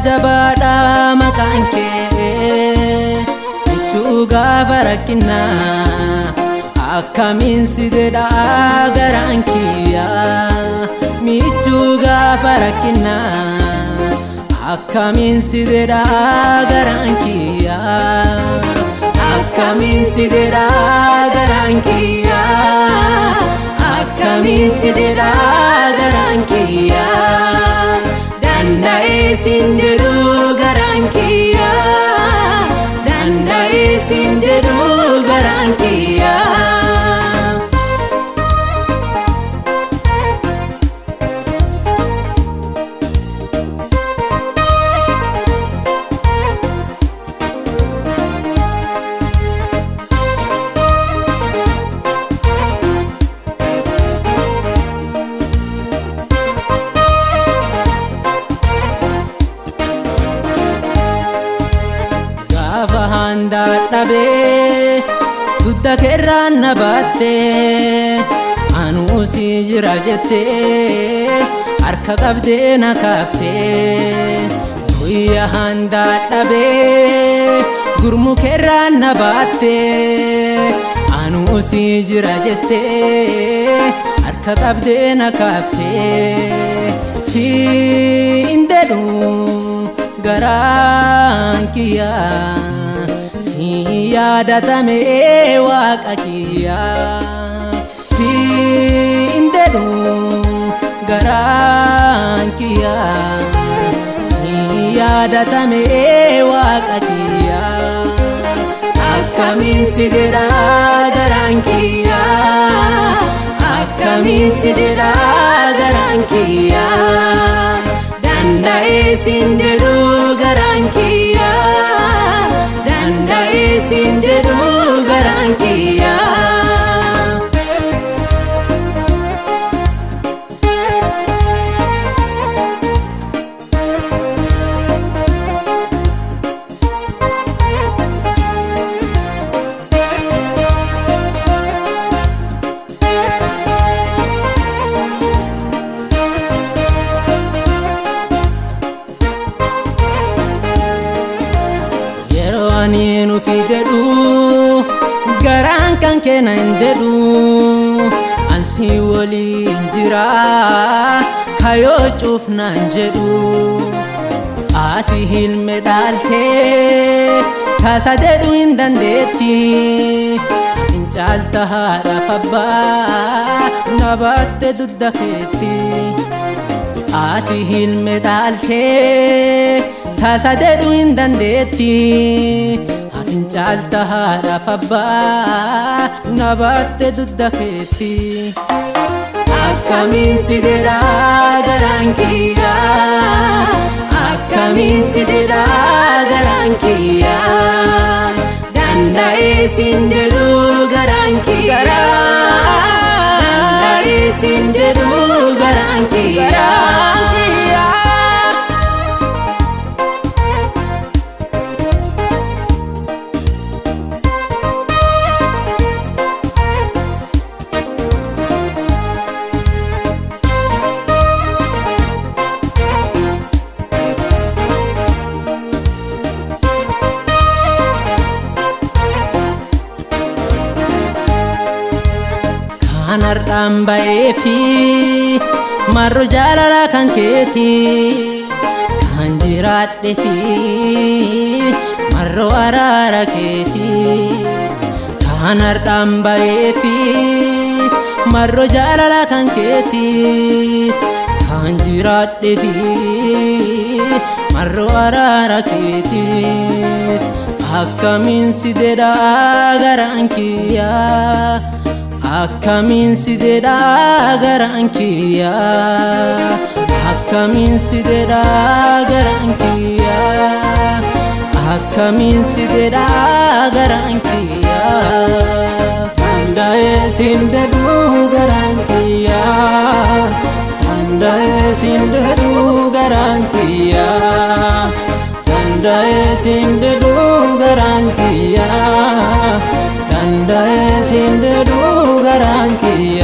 jabada makanke michuga barakina akamin sideda garankiya michuga barakina akamin sideda garankiya akamin sideda garankiya akamin sideda garankiya dandai sinderu garankiya dandai sinderu garankiya Handa dhabe dudda kerraan na baatte anuu si jira jette harka qabdee na kaafte guyyaa handa dhabe gurmu kerraan na baatte anuu si jira jette harka qabdee na kaafte si indedhu garaan kiyyaa yadatame waaqa kiyya si indedhu garaan kiyya si yadatame waaqa kiyya akkamiin sidera garaan kiyya akkamiin sidera garaan kiyya danda'ee sindedhu garaan kiyya danda'ee sinderu garankiya Aninu fidedu garaan kan kena indedu ansi wali injira kayo cufna injedu ati hilme dalte kasa dedu indandeti atin chalta hada fabba nabatte dudda feti ati hilme dalte kasa dedu indandeti atin chalta hada fabba nabatte dudda feti akamin sidera garankiya akamin sidera garankiya danda'ee sinderu garankiya danda'ee sinderu garankiya Anardaan baeefi marro jaalala kan keeti kan jiraadhefi marro araara keeti anardaan baeefi marro jaalala kan keeti kan jiraadhefi marro araara keeti akkamiin sideda garaan kiyya akamin sideda garankiya akamin sideda garankiya akamin sideda garankiya danda'ee sinderu garankiya danda'ee sinderu garankiya danda'ee sinderu garankiya danda'ee sinderu garankiya